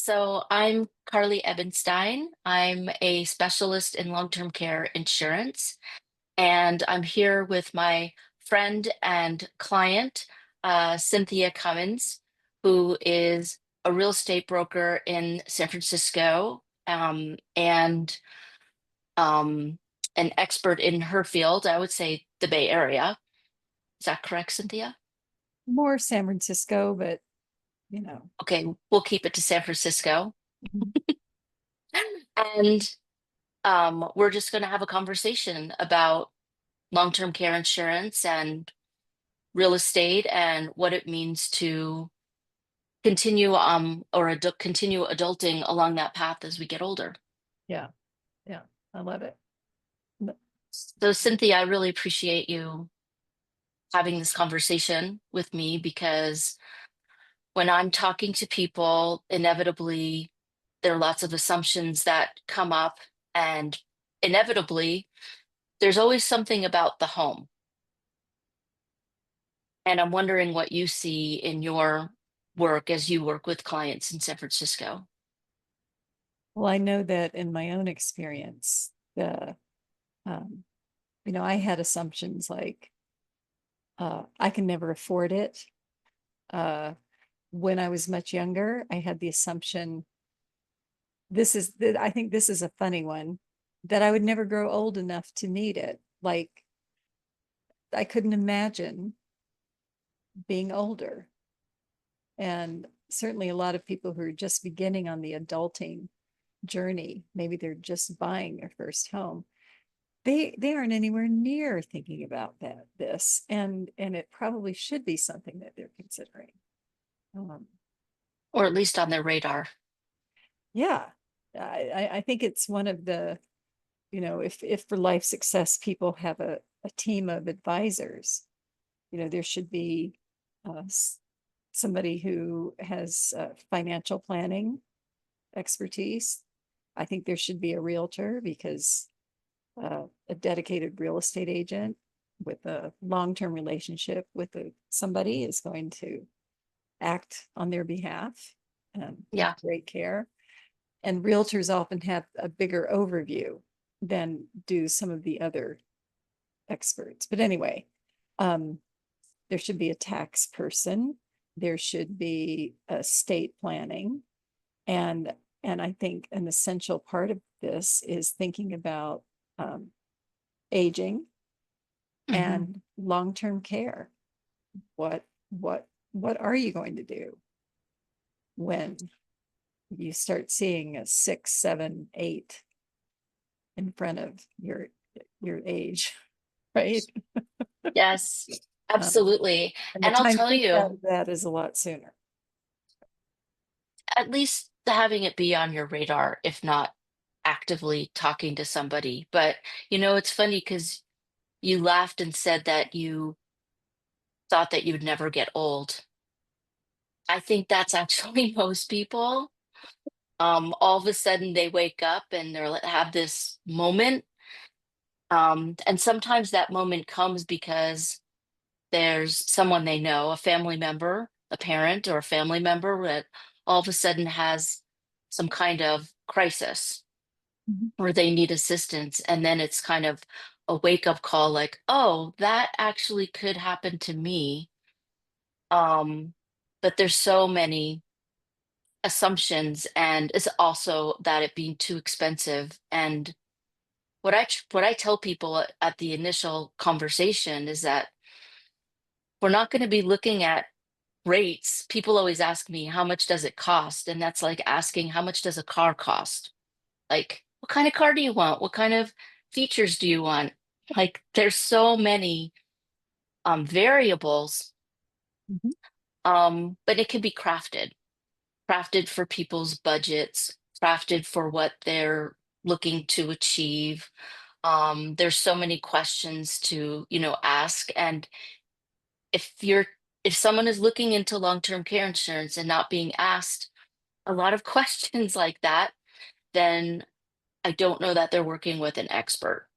So I'm Carly Ebenstein. I'm a specialist in long-term care insurance, and I'm here with my friend and client, Cynthia Cummins, who is a real estate broker in San Francisco, and um, an expert in her field. I would say the Bay Area. Is that correct, Cynthia? More San Francisco, but you know. Okay, we'll keep it to San Francisco. Mhm. And we're just going to have a conversation about long-term care insurance and real estate and what it means to continue continue adulting along that path as we get older. Yeah, yeah, I love it. But So Cynthia, I really appreciate you having this conversation with me because when I'm talking to people, inevitably there are lots of assumptions that come up, and inevitably there's always something about the home. And I'm wondering what you see in your work as you work with clients in San Francisco. well, I know that in my own experience, the um, I had assumptions like I can never afford it. Uh, when I was much younger, I had the assumption I think this is a funny one that I would never grow old enough to need it. Like I couldn't imagine being older. And certainly a lot of people who are just beginning on the adulting journey, maybe they're just buying their first home, they aren't anywhere near thinking about this, and it probably should be something that they're considering. um, Or at least on their radar. yeah, I think it's one of the, if for life success people have a team of advisors, there should be uh, somebody who has financial planning expertise. I think there should be a realtor because a dedicated real estate agent with a long-term relationship with somebody is going to act on their behalf with Yeah. great care. And realtors often have a bigger overview than do some of the other experts. But anyway, um, there should be a tax person. There should be estate planning. And I think an essential part of this is thinking about um, aging Hmm. and long-term care. What are you going to do when you start seeing a 6, 7, 8 in front of your age, right? Yes, Um, absolutely. and the And I'll time to tell think you, about that is a lot sooner. at least having it be on your radar, if not actively talking to somebody. But it's funny because you laughed and said that you thought that you'd never get old. I think that's actually most people. All of a sudden they wake up and have this moment. And sometimes that moment comes because there's someone they know, a family member, a parent or a family member that all of a sudden has some kind of crisis Mhm. where they need assistance. And then it's kind of a wake up call like, oh, that actually could happen to me. Um, but there's so many assumptions, and it's also that it being too expensive. And what I tell people at the initial conversation is that we're not going to be looking at rates. People always ask me, how much does it cost? And that's like asking, how much does a car cost? Like, what kind of car do you want? What kind of features do you want? Like, there's so many variables, Mhm. but it can be crafted for people's budgets, crafted for what they're looking to achieve. There's so many questions to, ask. And if you're if someone is looking into long-term care insurance and not being asked a lot of questions like that, then I don't know that they're working with an expert.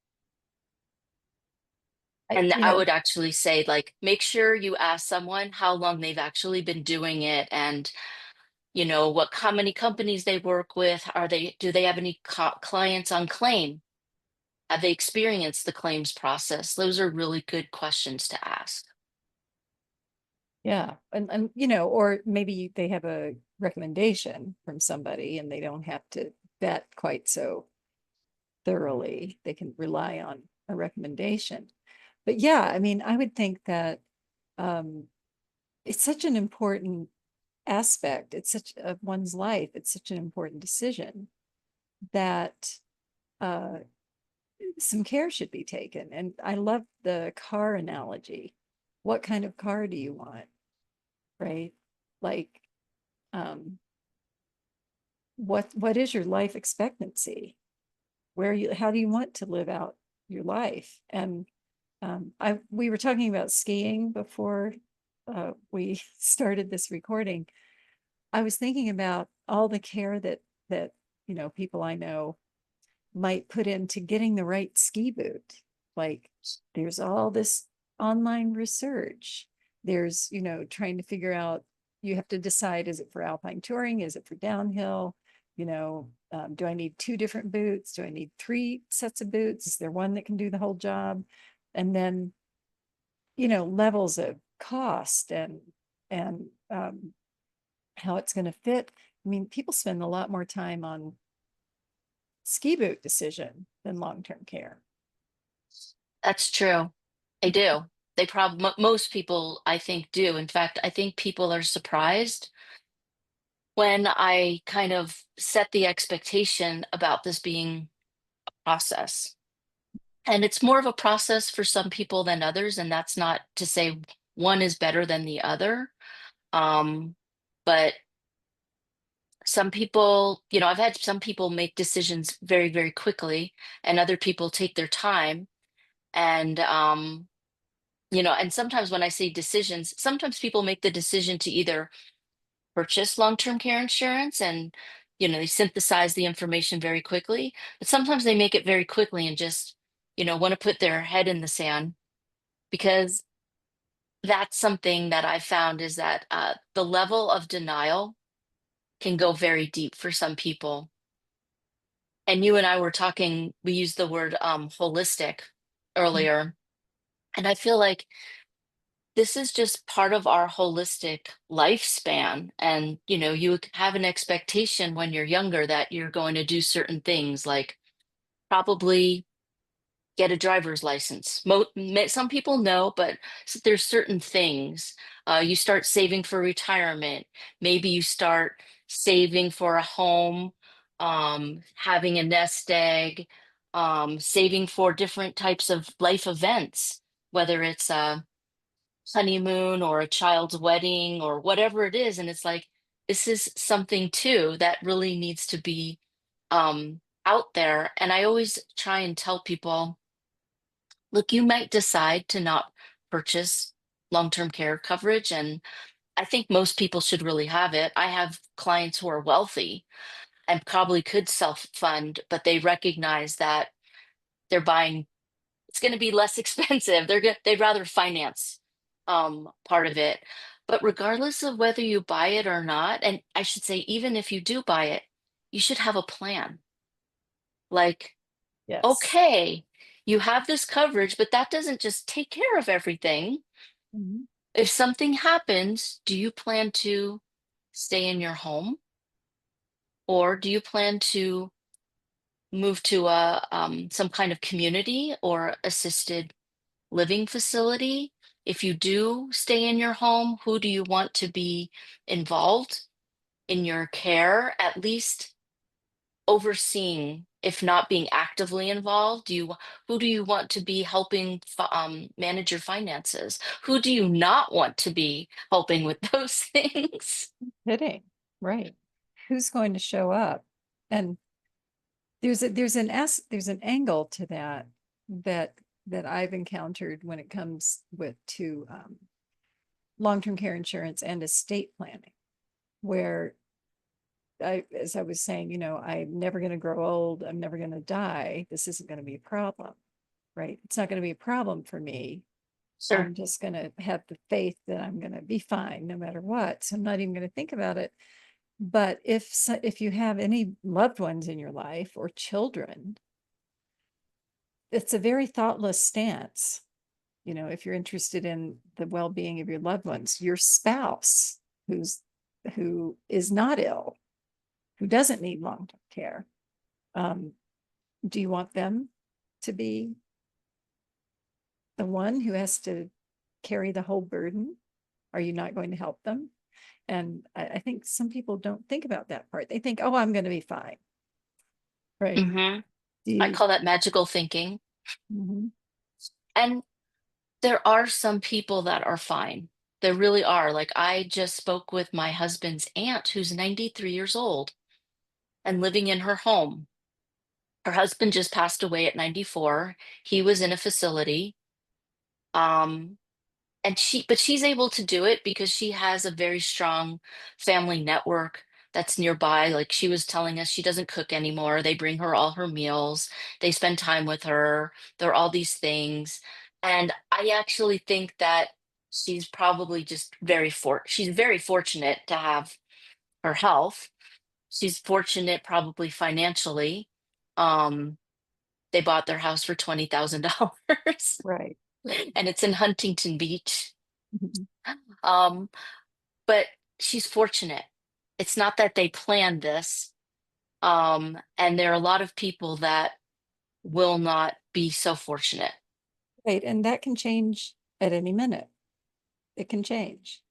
I, And you I know, would actually say, like, make sure you ask someone how long they've actually been doing it and how many companies they work with. Do they have any clients on claim? Have they experienced the claims process? Those are really good questions to ask. Yeah. And or maybe they have a recommendation from somebody and they don't have to vet quite so thoroughly. They can rely on a recommendation. But yeah, I mean, I would think that um, it's such an important aspect. It's such of one's life. It's such an important decision that uh, some care should be taken. And I love the car analogy. What kind of car do you want? Right? Like, um, what is your life expectancy? How do you want to live out your life? And I we were talking about skiing before we started this recording. I was thinking about all the care that people I know might put into getting the right ski boot. Like there's all this online research. There's, trying to figure out, you have to decide, is it for alpine touring? Is it for downhill? Do I need two different boots? Do I need three sets of boots? Is there one that can do the whole job? And then, levels of cost and how it's going to fit. I mean, people spend a lot more time on ski boot decision than long-term care. That's true. They do. Most people, I think, do. In fact, I think people are surprised when I kind of set the expectation about this being a process. And it's more of a process for some people than others. And that's not to say one is better than the other. Um, but some people, I've had some people make decisions very, very quickly, and other people take their time. And, and sometimes when I say decisions, sometimes people make the decision to either purchase long-term care insurance and, they synthesize the information very quickly, but sometimes they make it very quickly and just, want to put their head in the sand because that's something that I found is that the level of denial can go very deep for some people. And you and I were talking, we used the word holistic earlier. And I feel like this is just part of our holistic lifespan. And, you have an expectation when you're younger that you're going to do certain things, like probably get a driver's license. Some people know, but there's certain things. You start saving for retirement. Maybe you start saving for a home, having a nest egg, saving for different types of life events, whether it's a honeymoon or a child's wedding or whatever it is. And it's like, this is something too that really needs to be out there. And I always try and tell people, look, you might decide to not purchase long-term care coverage, and I think most people should really have it. I have clients who are wealthy and probably could self-fund, but they recognize that they're buying, it's going to be less expensive. They'd rather finance part of it. But regardless of whether you buy it or not, and I should say, even if you do buy it, you should have a plan. Like, Yes. okay, you have this coverage, but that doesn't just take care of everything. Mhm. If something happens, do you plan to stay in your home or do you plan to move to some kind of community or assisted living facility? If you do stay in your home, who do you want to be involved in your care, at least overseeing, if not being actively involved? Who do you want to be helping manage your finances? Who do you not want to be helping with those things? Kidding. Right. Who's going to show up? And there's an angle to that that I've encountered when it comes with to long-term care insurance and estate planning, where as I was saying, I'm never going to grow old. I'm never going to die. This isn't going to be a problem, right? It's not going to be a problem for me. Sure. I'm just going to have the faith that I'm going to be fine no matter what. So I'm not even going to think about it. But if you have any loved ones in your life or children, it's a very thoughtless stance. You know, if you're interested in the well-being of your loved ones, your spouse who is not ill, who doesn't need long-term care, um, do you want them to be the one who has to carry the whole burden? Are you not going to help them? And I think some people don't think about that part. They think, oh, I'm going to be fine. Right. Hmm. Do I you? call that magical thinking. Mhm. And there are some people that are fine. There really are. Like I just spoke with my husband's aunt who's 93 years old and living in her home. Her husband just passed away at 94. He was in a facility. Um, and but she's able to do it because she has a very strong family network that's nearby. Like she was telling us, she doesn't cook anymore. They bring her all her meals. They spend time with her. There are all these things. And I actually think that she's probably just she's very fortunate to have her health. She's fortunate probably financially. Um, they bought their house for $20,000 Right. Right. and it's in Huntington Beach. Mhm. Um, but she's fortunate. It's not that they planned this. And there are a lot of people that will not be so fortunate. Right. And that can change at any minute. It can change.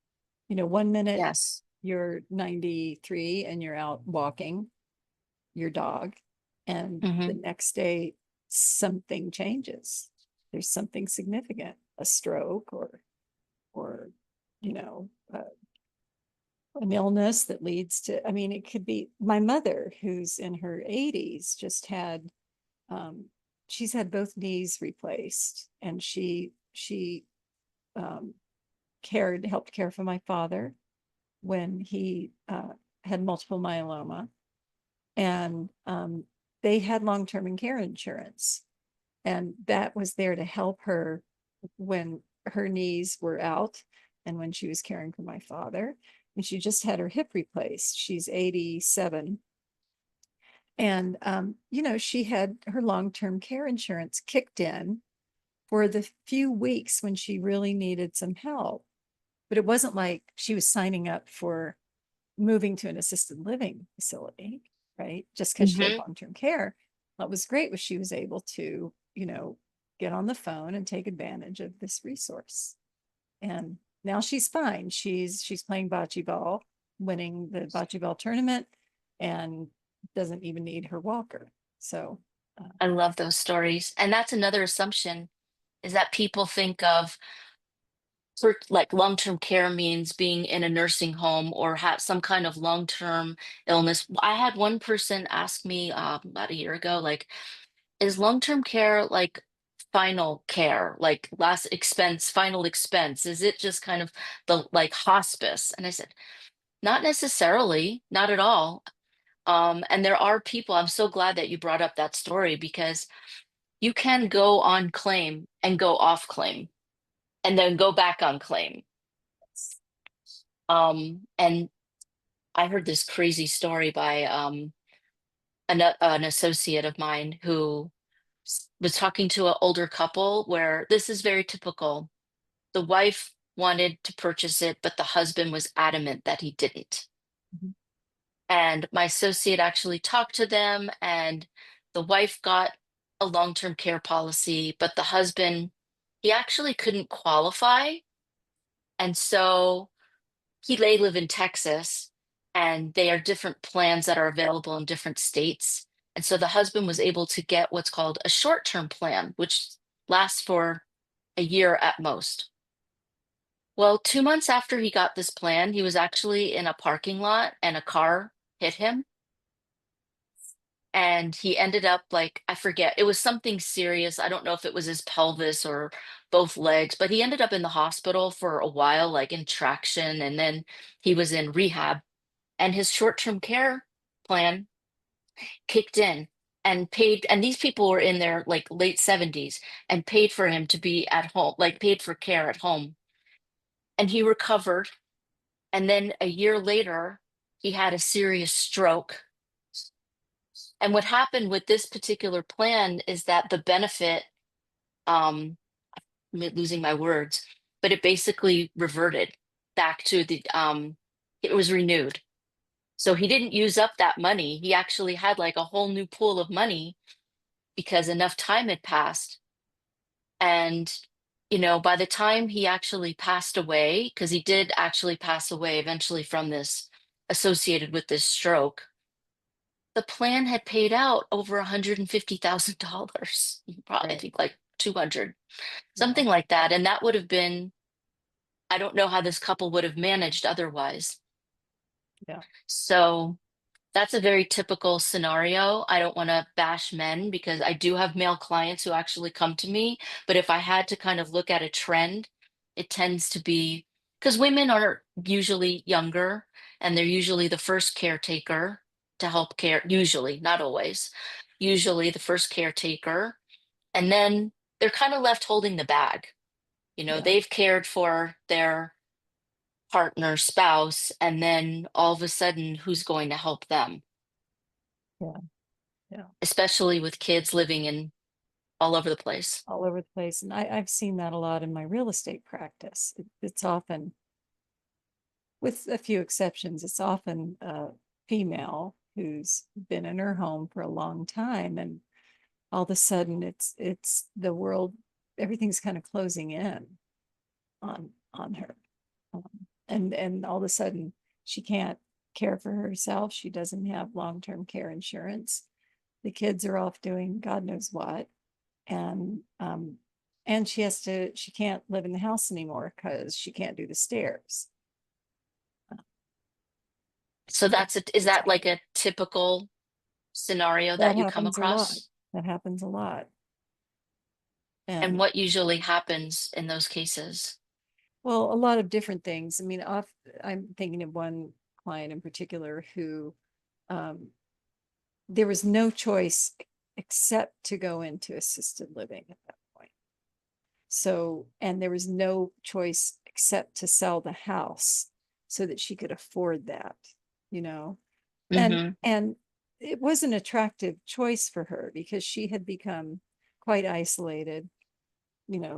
You know, one minute Yes. you're 93 and you're out walking your dog, and the Hmm. next day something changes. There's something significant, a stroke or you know, an illness that leads to, I mean, it could be my mother who's in her 80s just had um she's had both knees replaced, and she um helped care for my father when he had multiple myeloma, and they had long-term care insurance, and that was there to help her when her knees were out and when she was caring for my father. And she just had her hip replaced. She's 87. And, you know, she had her long-term care insurance kicked in for the few weeks when she really needed some help. But it wasn't like she was signing up for moving to an assisted living facility, right? Just because she had Hmm. long-term care. What was great was she was able to, you know, get on the phone and take advantage of this resource. And now she's fine. She's playing bocce ball, winning the bocce ball tournament, and doesn't even need her walker. So, I love those stories. And that's another assumption is that people think of for like long-term care means being in a nursing home or have some kind of long-term illness. I had one person ask me about a year ago, like, is long-term care like final care, like last expense, final expense? Is it just kind of the like hospice? And I said, not necessarily, not at all. And there are people, I'm so glad that you brought up that story because you can go on claim and go off claim and then go back on claim. And I heard this crazy story by an associate of mine who was talking to an older couple where this is very typical. The wife wanted to purchase it, but the husband was adamant that he didn't. And my associate actually talked to them, and the wife got a long-term care policy, but the husband, he actually couldn't qualify. And so they live in Texas, and they are different plans that are available in different states. And so the husband was able to get what's called a short-term plan, which lasts for a year at most. Well, 2 months after he got this plan, he was actually in a parking lot and a car hit him. And he ended up like, I forget, it was something serious. I don't know if it was his pelvis or both legs, but he ended up in the hospital for a while, like in traction. And then he was in rehab. And his short-term care plan kicked in and paid, and these people were in their like late 70s and paid for him to be at home, like paid for care at home. And he recovered. And then a year later, he had a serious stroke. And what happened with this particular plan is that the benefit, um, losing my words, but it basically reverted back to it was renewed. So he didn't use up that money. He actually had like a whole new pool of money because enough time had passed. And, by the time he actually passed away, because he did actually pass away eventually from this, associated with this stroke, the plan had paid out over $150,000. I Right. think like 200, Yeah. something like that. And that would have been, I don't know how this couple would have managed otherwise. Yeah. So that's a very typical scenario. I don't want to bash men because I do have male clients who actually come to me. But if I had to kind of look at a trend, it tends to be because women are usually younger and they're usually the first caretaker to help care, usually, not always, usually the first caretaker. And then they're kind of left holding the bag. Yeah. They've cared for their partner, spouse, and then all of a sudden, who's going to help them? Yeah. Yeah. Especially with kids living in all over the place. All over the place. And I've seen that a lot in my real estate practice. It's often, with a few exceptions, it's often a female who's been in her home for a long time, and all of a sudden it's the world, everything's kind of closing in on her. And all of a sudden she can't care for herself. She doesn't have long-term care insurance. The kids are off doing God knows what. And she can't live in the house anymore because she can't do the stairs. So is It's that hard. like a typical scenario That that you come happens a lot. across? That happens a lot. And And what usually happens in those cases? well, a lot of different things. I mean, I'm thinking of one client in particular who, um, there was no choice except to go into assisted living at that point. So, and there was no choice except to sell the house so that she could afford that, you know. And Hmm. and it was an attractive choice for her because she had become quite isolated,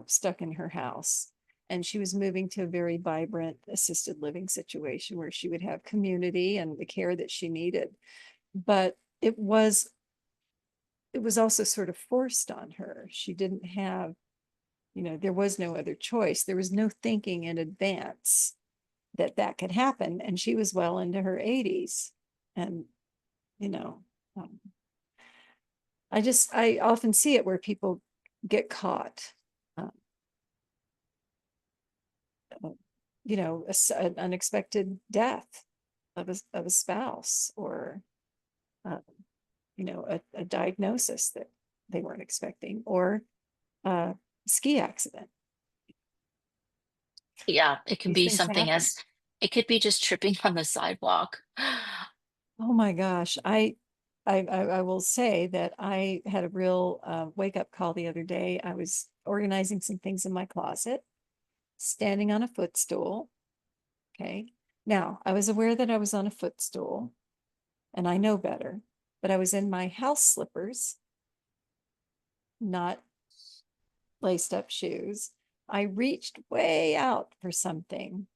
stuck in her house. And she was moving to a very vibrant assisted living situation where she would have community and the care that she needed. But it was also sort of forced on her. She didn't have, there was no other choice. There was no thinking in advance that that could happen. And she was well into her 80s. And, you know, um, I often see it where people get caught, um, uh, an unexpected death of a spouse, or, uh, a diagnosis that they weren't expecting, or a ski accident. Yeah, it can These be things something happen. as it could be just tripping on the sidewalk. Oh my gosh. I will say that I had a real wake up call the other day. I was organizing some things in my closet, standing on a footstool. Okay. Now, I was aware that I was on a footstool and I know better, but I was in my house slippers, not laced up shoes. I reached way out for something,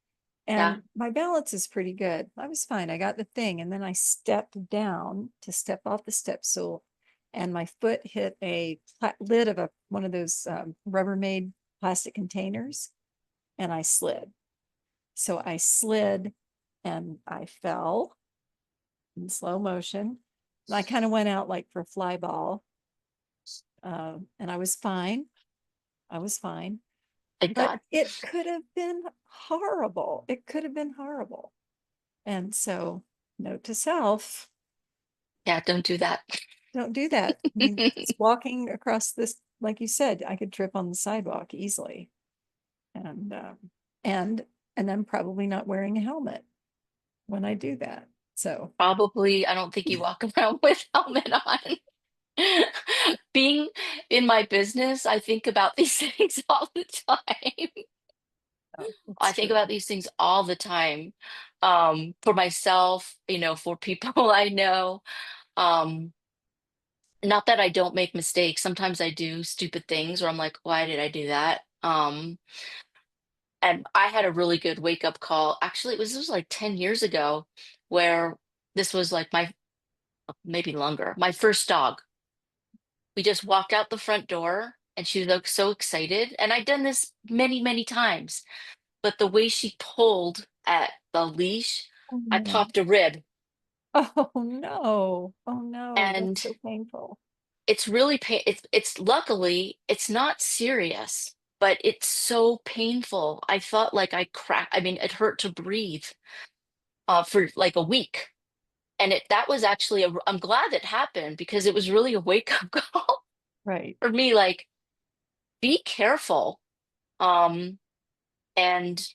Yeah. and my balance is pretty good. I was fine. I got the thing. And then I stepped down to step off the step stool, and my foot hit a lid of one of those Rubbermaid plastic containers, and I slid. So I slid and I fell in slow motion. And I kind of went out like for a fly ball. And I was fine. I was fine. Thank But God. it could have been horrible. It could have been horrible. And so, note to self, Yeah, don't do that. don't do that. I mean, just walking across this, like you said, I could trip on the sidewalk easily. And and and I'm probably not wearing a helmet when I do that. So, Probably, I don't think you walk around with helmet on. Being in my business, I think about these things all the time. It's I think true. about these things all the time. For myself, for people I know. Um, Not that I don't make mistakes. Sometimes I do stupid things where I'm like, why did I do that? And I had a really good wake up call. Actually, this was like 10 years ago where this was like my, maybe longer, my first dog. We just walked out the front door and she looked so excited. And I'd done this many, many times, but the way she pulled at the leash, Oh, I no. popped a rib. Oh, no. Oh, no. That's And so painful. it's really it's luckily it's not serious, but it's so painful. I felt like I cracked. I mean, it hurt to breathe for like a week. And that was actually I'm glad it happened because it was really a wake up call Right. for me, like be careful. Um and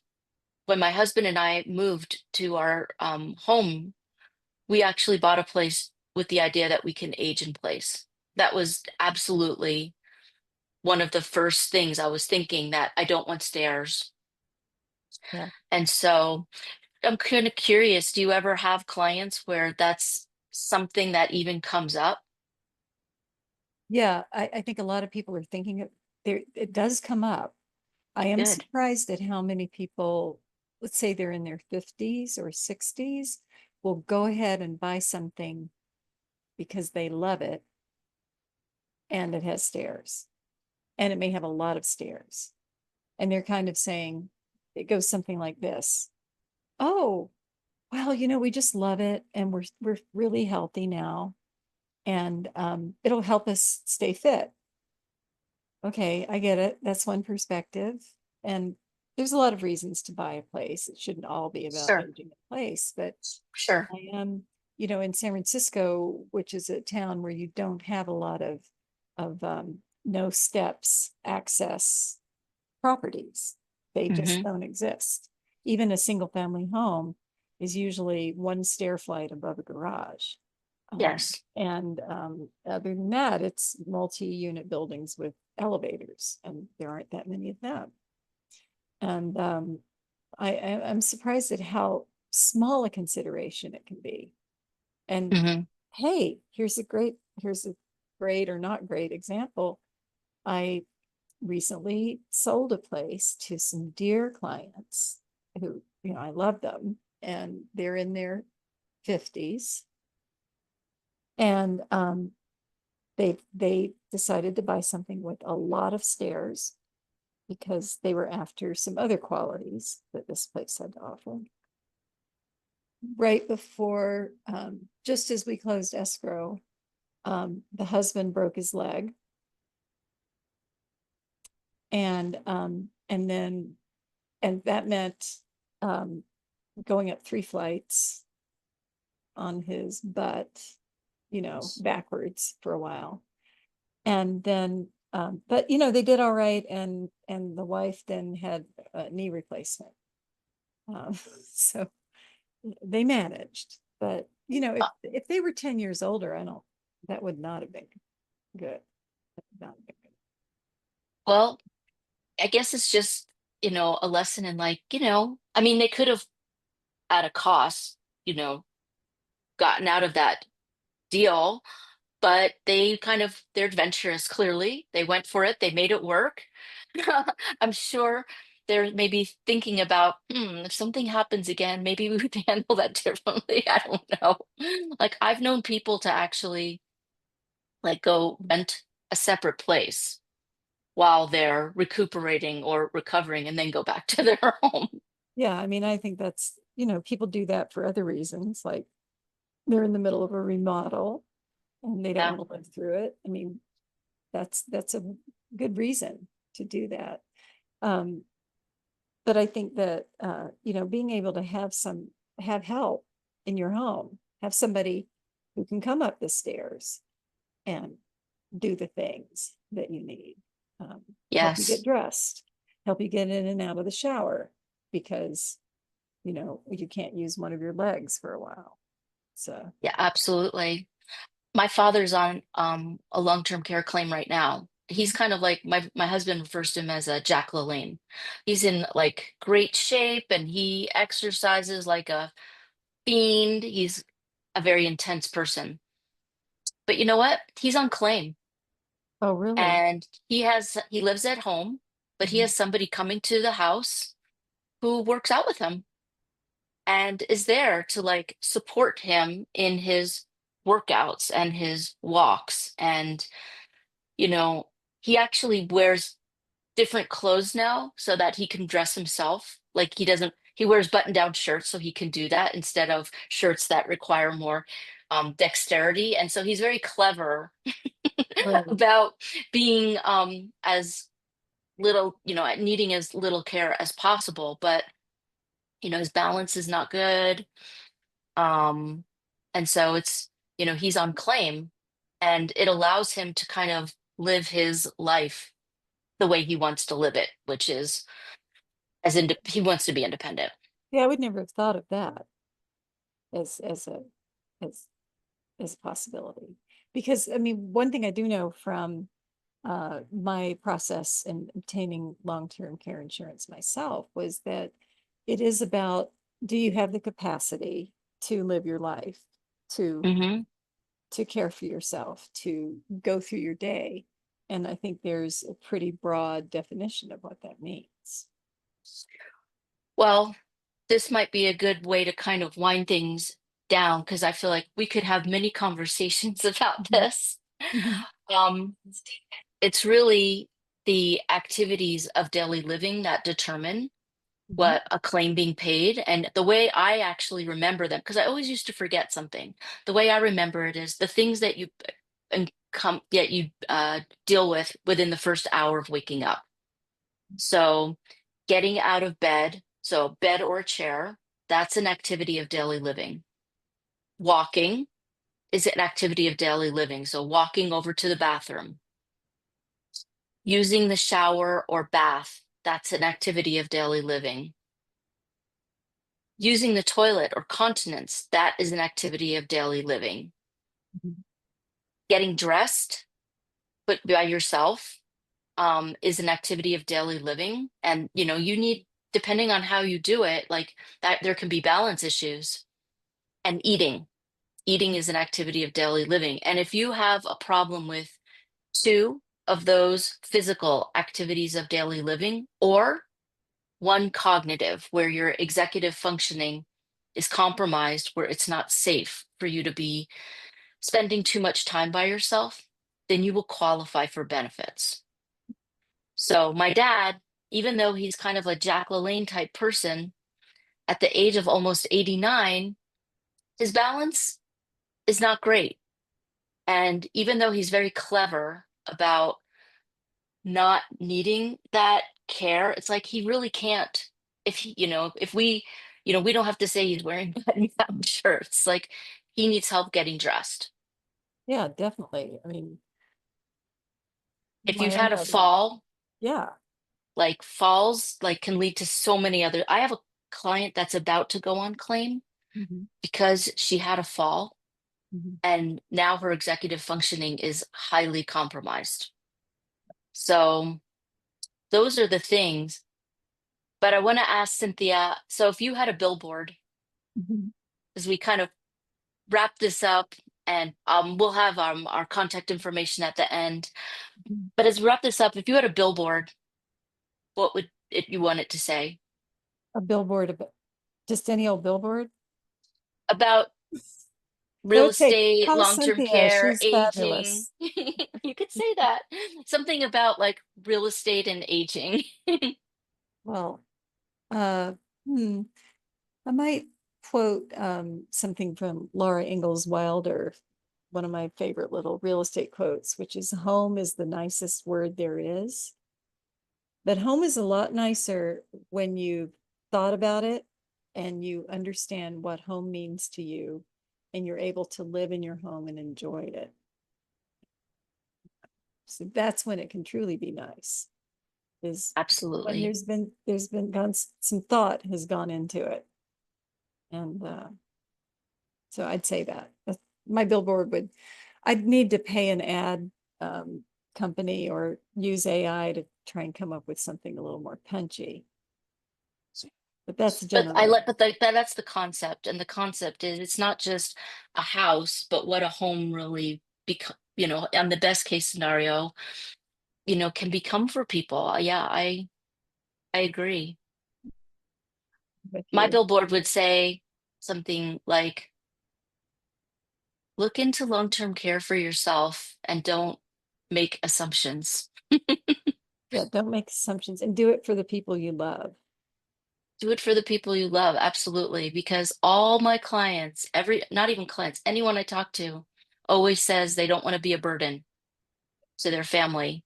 when my husband and I moved to our home, we actually bought a place with the idea that we can age in place. That was absolutely one of the first things I was thinking, that I don't want stairs. Yeah. And so I'm kind of curious, do you ever have clients where that's something that even comes up? Yeah. I think a lot of people are thinking of there, it does come up. I am Good. surprised at how many people, let's say they're in their 50s or 60s, will go ahead and buy something because they love it and it has stairs and it may have a lot of stairs. And they're kind of saying, it goes something like this. Oh, well, we just love it and we're really healthy now and it'll help us stay fit. Okay, I get it. That's one perspective. And there's a lot of reasons to buy a place. It shouldn't all be about Sure. aging in place, but Sure. I am, in San Francisco, which is a town where you don't have a lot of no steps access properties. They just Hmm. don't exist. Even a single family home is usually one stair flight above a garage. Yes. And other than that, it's multi-unit buildings with elevators, and there aren't that many of them. And I'm surprised at how small a consideration it can be. And Hmm. hey, here's a great or not great example. I recently sold a place to some dear clients who, I love them, and they're in their 50s. And they decided to buy something with a lot of stairs because they were after some other qualities that this place had to offer. Right before, just as we closed escrow, the husband broke his leg, and that meant um, going up 3 flights on his butt, backwards for a while. And then, but they did all right, and the wife then had a knee replacement. So they managed. But if they were 10 years older, I don't that would not have been good. Not have been good. Well, I guess it's just, a lesson in like, I mean, they could have at a cost, gotten out of that deal, but they're adventurous, clearly. They went for it, they made it work. I'm sure they're maybe thinking about, if something happens again, maybe we would handle that differently. I don't know. Like I've known people to actually like go rent a separate place while they're recuperating or recovering and then go back to their home. Yeah, I mean, I think that's, people do that for other reasons, like they're in the middle of a remodel and they don't Yeah. want to live through it. I mean, that's a good reason to do that. Um, but I think that being able to have help in your home, have somebody who can come up the stairs and do the things that you need, help you get Yes. dressed, help you get in and out of the shower because you can't use one of your legs for a while. So Yeah, absolutely. My father's on a long-term care claim right now. he's kind of like my husband refers to him as a Jack LaLanne. He's in like great shape and he exercises like a fiend. He's a very intense person. But you know what? He's on claim Oh, really? and he lives at home, but he Mhm. has somebody coming to the house who works out with him and is there to like support him in his workouts and his walks. And, you know, he actually wears different clothes now so that he can dress himself. Like he wears button-down shirts so he can do that instead of shirts that require more dexterity. And so he's very clever Right. about being as little, needing as little care as possible. But, his balance is not good. Um, and so he's on claim and it allows him to kind of live his life the way he wants to live it, which is he wants to be independent. Yeah, I would never have thought of that as as as a possibility. Because I mean, one thing I do know from my process in obtaining long-term care insurance myself was that it is about, do you have the capacity to live your life, to Hmm. to care for yourself, to go through your day? And I think there's a pretty broad definition of what that means. Well, this might be a good way to kind of wind things down because I feel like we could have many conversations about Mhm. this. Mhm. Um, it's really the activities of daily living that determine Mhm. what a claim being paid. And the way I actually remember them, because I always used to forget something. The way I remember it is the things that you deal with within the first hour of waking up. So getting out of bed, so bed or a chair, that's an activity of daily living. Walking is an activity of daily living. So walking over to the bathroom, using the shower or bath, that's an activity of daily living. Using the toilet or continence, that is an activity of daily living. Mhm. Getting dressed, but by yourself, is an activity of daily living. And you need, depending on how you do it, like that, there can be balance issues. And eating is an activity of daily living. And if you have a problem with two of those physical activities of daily living, or one cognitive, where your executive functioning is compromised, where it's not safe for you to be spending too much time by yourself, then you will qualify for benefits. So my dad, even though he's kind of a Jack LaLanne type person, at the age of almost 89, his balance is not great. And even though he's very clever about not needing that care, it's like he really can't. If he, if we, we don't have to say he's wearing button-down shirts. Like he needs help getting dressed. Yeah, definitely. I mean, If my you've own had a mother. fall, Yeah. like falls, like can lead to so many other. I have a client that's about to go on claim Mhm. because she had a fall Mhm. and now her executive functioning is highly compromised. So those are the things. But I want to ask Cynthia, so if you had a billboard, Mhm. as we kind of wrap this up, and we'll have our contact information at the end. Mhm. But as we wrap this up, if you had a billboard, what would you want it to say? A billboard, about just any old billboard. About It real would say, estate, call long-term Cynthia, care, she's aging. fabulous. You could say that. Something about like real estate and aging. Well, uh, hmm, I might quote something from Laura Ingalls Wilder, one of my favorite little real estate quotes, which is, home is the nicest word there is. But home is a lot nicer when you've thought about it and you understand what home means to you and you're able to live in your home and enjoy it. So that's when it can truly be nice, is when Absolutely. there's been gone, some thought has gone into it. And so I'd say that my billboard would, I'd need to pay an ad company or use AI to try and come up with something a little more punchy. But that's But I generally, like, but that's the concept, and the concept is it's not just a house, but what a home really become, and the best case scenario, can become for people. Yeah, I agree. with My you. billboard would say something like, look into long-term care for yourself and don't make assumptions. Yeah, don't make assumptions and do it for the people you love. Do it for the people you love, absolutely. Because all my clients, not even clients, anyone I talk to always says they don't want to be a burden to their family.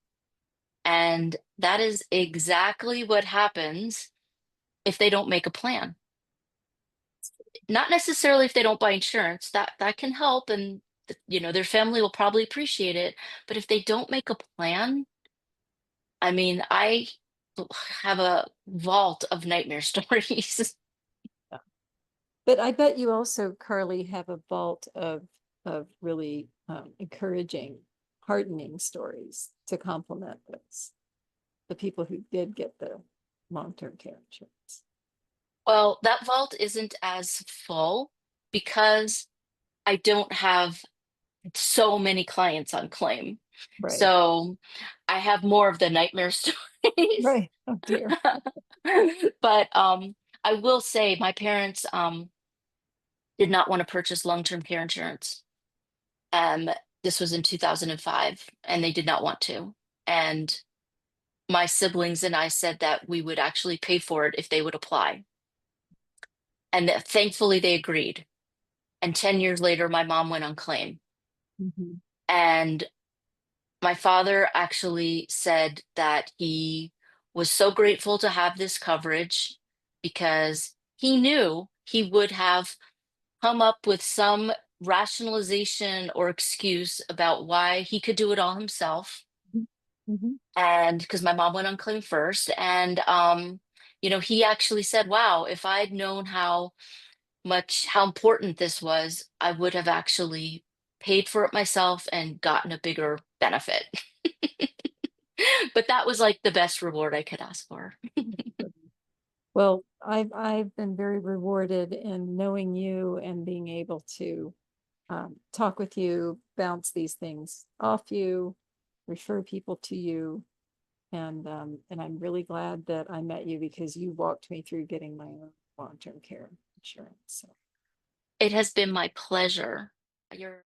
And that is exactly what happens if they don't make a plan. Not necessarily if they don't buy insurance, that can help and their family will probably appreciate it, but if they don't make a plan, I mean, I have a vault of nightmare stories. Yeah. But I bet you also, Carly, have a vault of really encouraging, heartening stories to complement this. The people who did get the long-term care insurance. Well, that vault isn't as full because I don't have so many clients on claim. Right. So I have more of the nightmare stories. Right. Oh dear. But I will say my parents did not want to purchase long-term care insurance. Um, this was in 2005, and they did not want to. And my siblings and I said that we would actually pay for it if they would apply. And that thankfully they agreed. And 10 years later, my mom went on claim. Mhm. And my father actually said that he was so grateful to have this coverage because he knew he would have come up with some rationalization or excuse about why he could do it all himself. Mhm. Mhm. And because my mom went on claim first. And, he actually said, wow, if I'd known how important this was, I would have actually paid for it myself and gotten a bigger benefit. But that was like the best reward I could ask for. Well, I've been very rewarded in knowing you and being able to talk with you, bounce these things off you, refer people to you, and I'm really glad that I met you because you walked me through getting my own long-term care insurance. So. It has been my pleasure. You're